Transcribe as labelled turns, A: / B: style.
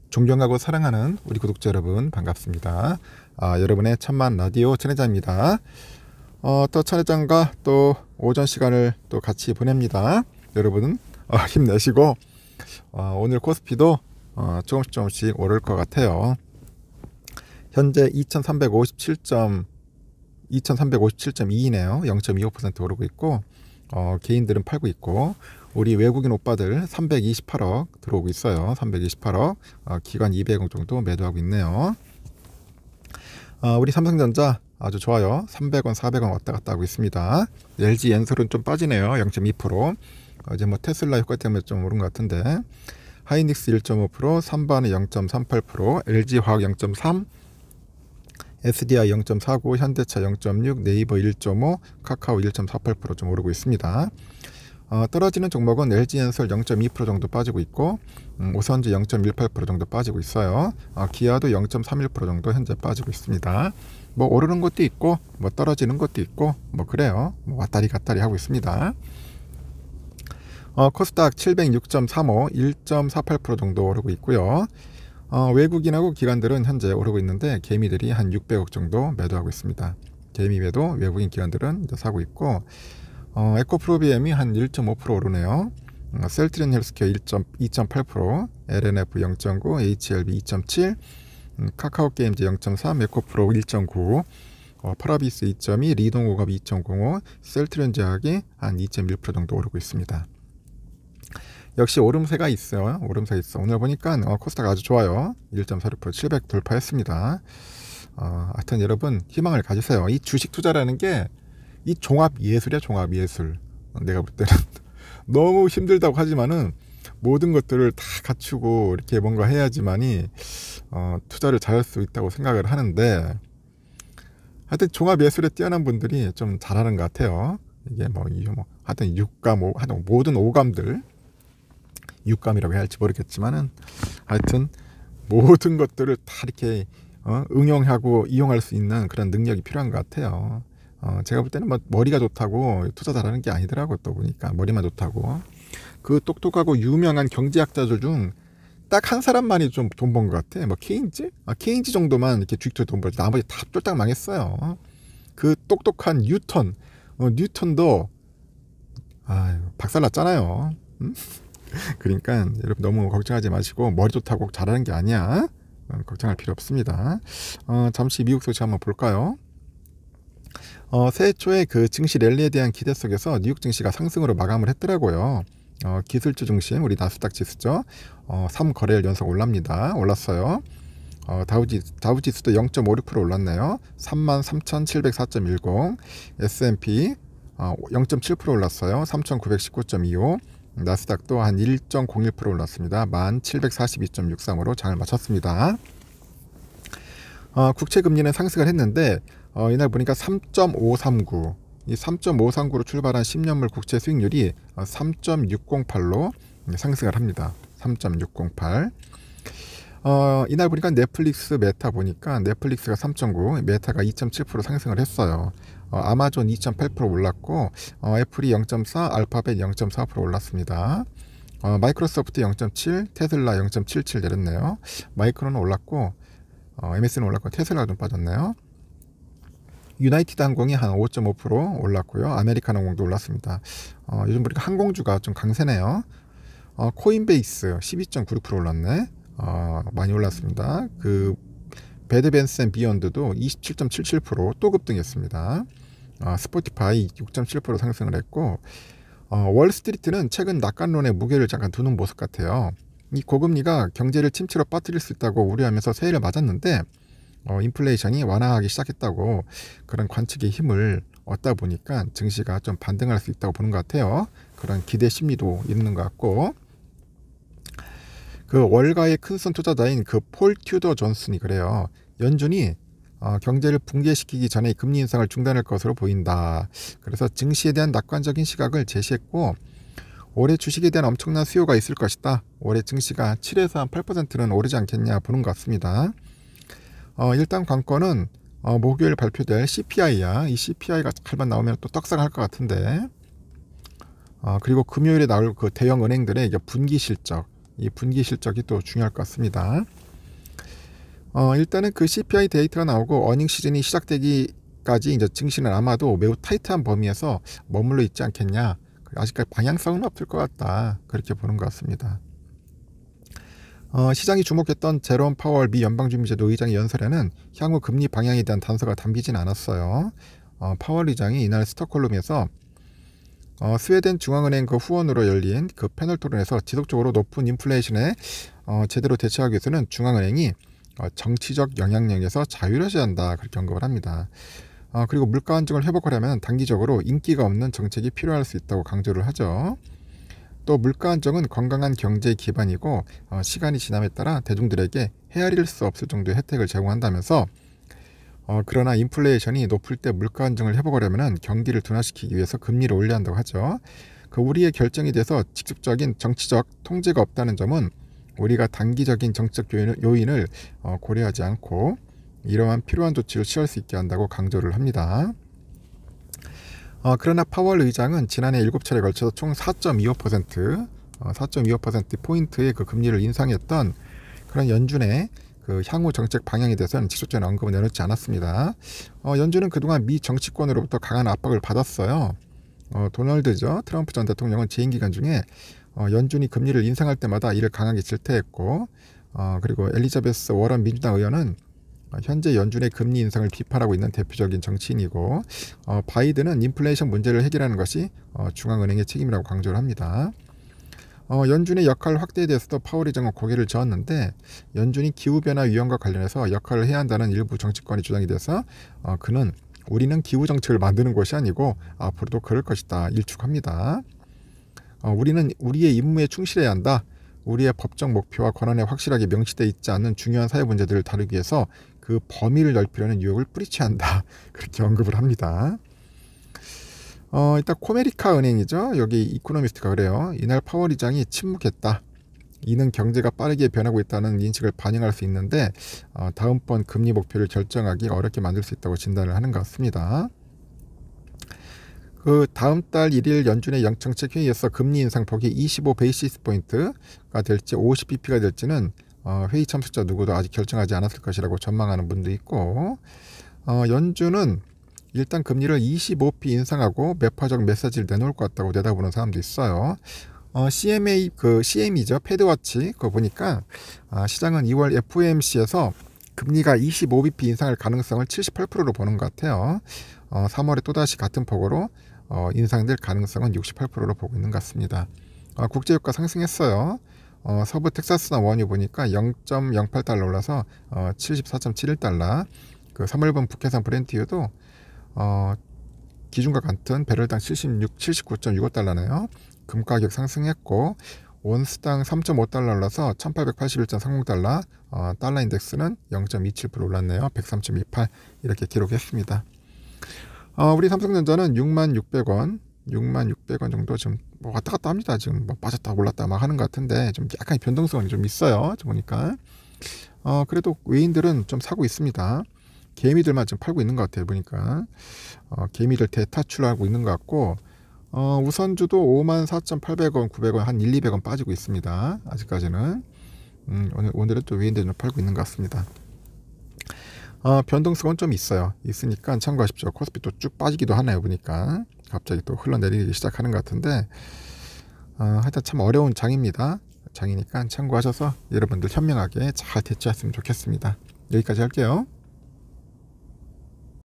A: 존경하고 사랑하는 우리 구독자 여러분 반갑습니다. 여러분의 천만 라디오 천혜자입니다. 또 천혜장과 또 오전 시간을 또 같이 보냅니다. 여러분 힘내시고 오늘 코스피도 조금씩 오를 것 같아요. 현재 2357.2네요. 0.25% 오르고 있고 개인들은 팔고 있고 우리 외국인 오빠들 328억 들어오고 있어요. 328억 기관 200억 정도 매도하고 있네요. 우리 삼성전자 아주 좋아요. 300원 400원 왔다 갔다 하고 있습니다. LG 엔솔은 좀 빠지네요. 0.2%. 어제 테슬라 효과 때문에 좀 오른 것 같은데 하이닉스 1.5%, 삼반의 0.38%, LG화학 0.3%, SDI 0.49, 현대차 0.6, 네이버 1.5, 카카오 1.48% 좀 오르고 있습니다. 떨어지는 종목은 LG엔솔 0.2% 정도 빠지고 있고 오선지 0.18% 정도 빠지고 있어요. 기아도 0.31% 정도 현재 빠지고 있습니다. 오르는 것도 있고 떨어지는 것도 있고 그래요. 왔다리 갔다리 하고 있습니다. 코스닥 706.35, 1.48% 정도 오르고 있고요. 외국인하고 기관들은 현재 오르고 있는데 개미들이 한 600억 정도 매도하고 있습니다. 개미 매도 외국인 기관들은 이제 사고 있고 에코프로비엠이 한 1.5% 오르네요. 셀트리온 헬스케어 2.8%, LNF 0.9, HLB 2.7, 카카오게임즈 0.3, 에코프로 1.9, 파라비스 2.2, 리동오갑 2.05, 셀트리온 제약이 한 2.1% 정도 오르고 있습니다. 역시 오름세가 있어요. 오늘 보니까 코스닥 아주 좋아요. 1.46% 700 돌파했습니다. 하여튼 여러분 희망을 가지세요. 이 주식 투자라는 게 이 종합 예술이야. 종합 예술. 내가 볼 때는 너무 힘들다고 하지만은 모든 것들을 다 갖추고 이렇게 뭔가 해야지만이 투자를 잘할 수 있다고 생각을 하는데 하여튼 종합 예술에 뛰어난 분들이 좀 잘하는 것 같아요. 이게 하여튼 육감, 하여튼 모든 오감들, 육감이라고 해야 할지 모르겠지만은 하여튼 모든 것들을 다 이렇게 응용하고 이용할 수 있는 그런 능력이 필요한 것 같아요. 제가 볼 때는 머리가 좋다고 투자 잘하는 게 아니더라고. 또 보니까 머리만 좋다고 그 똑똑하고 유명한 경제학자들 중 딱 한 사람만이 좀 돈 번 것 같아. 케인즈? 케인즈 정도만 이렇게 주식투자 돈 벌지 나머지 다 쫄딱 망했어요. 그 똑똑한 뉴턴도 박살났잖아요. 그러니까 여러분 너무 걱정하지 마시고 머리 좋다고 잘하는 게 아니야. 걱정할 필요 없습니다. 잠시 미국 소식 한번 볼까요? 새해 초에 그 증시 랠리에 대한 기대 속에서 뉴욕 증시가 상승으로 마감을 했더라고요. 기술주 중심 우리 나스닥 지수죠. 3거래일 연속 올랐어요. 다우지수도 0.56% 올랐네요. 33,704.10. S&P 0.7% 올랐어요. 3,919.25. 나스닥도 한 1.01% 올랐습니다. 1,742.63으로 장을 마쳤습니다. 국채금리는 상승을 했는데 이날 보니까 3.539, 이 3.539로 출발한 10년물 국채 수익률이 3.608로 상승을 합니다. 3.608. 이날 보니까 넷플릭스 메타 보니까 넷플릭스가 3.9, 메타가 2.7% 상승을 했어요. 아마존 2.8% 올랐고 애플이 0.4, 알파벳 0.4% 올랐습니다. 마이크로소프트 0.7, 테슬라 0.77 내렸네요. 마이크로는 올랐고 MS는 올랐고 테슬라가 좀 빠졌네요. 유나이티드 항공이 한 5.5% 올랐고요. 아메리칸 항공도 올랐습니다. 요즘 보니까 항공주가 좀 강세네요. 코인베이스 12.96% 올랐네. 많이 올랐습니다. 그 배드벤스 앤 비욘드도 27.77% 또 급등했습니다. 스포티파이 6.7% 상승을 했고 월스트리트는 최근 낙관론에 무게를 잠깐 두는 모습 같아요. 이 고금리가 경제를 침체로 빠뜨릴 수 있다고 우려하면서 새해를 맞았는데 인플레이션이 완화하기 시작했다고 그런 관측의 힘을 얻다 보니까 증시가 좀 반등할 수 있다고 보는 것 같아요. 그런 기대 심리도 있는 것 같고 그 월가의 큰손 투자자인 그 폴 튜더 존슨이 그래요. 연준이 경제를 붕괴시키기 전에 금리 인상을 중단할 것으로 보인다. 그래서 증시에 대한 낙관적인 시각을 제시했고 올해 주식에 대한 엄청난 수요가 있을 것이다. 올해 증시가 7에서 한 8%는 오르지 않겠냐 보는 것 같습니다. 일단 관건은 목요일 발표될 CPI야. 이 CPI가 잘만 나오면 또 떡상할 것 같은데 그리고 금요일에 나올 그 대형 은행들의 분기 실적 이 분기 실적이 또 중요할 것 같습니다. 일단은 그 CPI 데이터가 나오고 어닝 시즌이 시작되기까지 이제 증시는 아마도 매우 타이트한 범위에서 머물러 있지 않겠냐. 아직까지 방향성은 없을 것 같다. 그렇게 보는 것 같습니다. 시장이 주목했던 제롬 파월 미 연방준비제도 의장의 연설에는 향후 금리 방향에 대한 단서가 담기진 않았어요. 파월 의장이 이날 스톡홀름에서 스웨덴 중앙은행 그 후원으로 열린 그 패널 토론에서 지속적으로 높은 인플레이션에 제대로 대처하기 위해서는 중앙은행이 정치적 영향력에서 자유로워져야 한다. 그렇게 언급을 합니다. 그리고 물가 안정을 회복하려면 단기적으로 인기가 없는 정책이 필요할 수 있다고 강조를 하죠. 또 물가 안정은 건강한 경제의 기반이고 시간이 지남에 따라 대중들에게 헤아릴 수 없을 정도의 혜택을 제공한다면서 그러나 인플레이션이 높을 때 물가 안정을 회복하려면 경기를 둔화시키기 위해서 금리를 올려야 한다고 하죠. 그 우리의 결정에 대해서 직접적인 정치적 통제가 없다는 점은 우리가 단기적인 정책 요인을 고려하지 않고 이러한 필요한 조치를 취할 수 있게 한다고 강조를 합니다. 그러나 파월 의장은 지난해 7차례에 걸쳐서 총 4.25%포인트의 그 금리를 인상했던 그런 연준의 그 향후 정책 방향에 대해서는 직접적인 언급을 내놓지 않았습니다. 연준은 그동안 미 정치권으로부터 강한 압박을 받았어요. 트럼프 전 대통령은 재임 기간 중에 연준이 금리를 인상할 때마다 이를 강하게 질타했고 그리고 엘리자베스 워런 민주당 의원은 현재 연준의 금리 인상을 비판하고 있는 대표적인 정치인이고 바이든은 인플레이션 문제를 해결하는 것이 중앙은행의 책임이라고 강조를 합니다. 연준의 역할 확대에 대해서도 파월 의장은 고개를 저었는데 연준이 기후변화 위험과 관련해서 역할을 해야 한다는 일부 정치권의 주장에 대해서 그는 우리는 기후정책을 만드는 것이 아니고 앞으로도 그럴 것이다 일축합니다. 우리는 우리의 임무에 충실해야 한다. 우리의 법적 목표와 권한에 확실하게 명시되어 있지 않는 중요한 사회 문제들을 다루기 위해서 그 범위를 넓히려는 유혹을 뿌리쳐야 한다. 그렇게 언급을 합니다. 일단 코메리카 은행이죠. 여기 이코노미스트가 그래요. 이날 파월 의장이 침묵했다. 이는 경제가 빠르게 변하고 있다는 인식을 반영할 수 있는데 다음번 금리 목표를 결정하기 어렵게 만들 수 있다고 진단을 하는 것 같습니다. 그 다음 달 1일 연준의 정책 회의에서 금리 인상 폭이 25 베이시스 포인트가 될지 50bp가 될지는 회의 참석자 누구도 아직 결정하지 않았을 것이라고 전망하는 분도 있고 연준은 일단 금리를 25p 인상하고 매파적 메시지를 내놓을 것 같다고 내다보는 사람도 있어요. CME죠. 패드워치 그거 보니까 시장은 2월 FOMC에서 금리가 25bp 인상할 가능성을 78%로 보는 것 같아요. 3월에 또다시 같은 폭으로 인상될 가능성은 68%로 보고 있는 것 같습니다. 국제유가 상승했어요. 서부 텍사스나 원유 보니까 0.08달러 올라서 74.71달러. 그 3월분 북해산 브렌트유도 기준과 같은 배럴당 79.65달러네요. 금 가격 상승했고 온스당 3.5달러 올라서 1881.30달러. 달러 인덱스는 0.27% 올랐네요. 103.28 이렇게 기록했습니다. 우리 삼성전자는 66,000원 정도 지금 뭐 왔다 갔다 합니다. 지금 뭐 빠졌다 올랐다 막 하는 것 같은데 좀 약간 변동성이 좀 있어요. 보니까 그래도 외인들은 좀 사고 있습니다. 개미들만 좀 팔고 있는 것 같아요. 보니까 개미들 대타출하고 있는 것 같고 우선주도 54,800원, 900원 한 1, 200원 빠지고 있습니다. 아직까지는 오늘은 또 외인들 좀 팔고 있는 것 같습니다. 변동성은 좀 있으니까 참고하십시오. 코스피 또 쭉 빠지기도 하네요. 보니까 갑자기 또 흘러내리기 시작하는 것 같은데 하여튼 참 어려운 장입니다. 장이니까 참고하셔서 여러분들 현명하게 잘 대처했으면 좋겠습니다. 여기까지 할게요.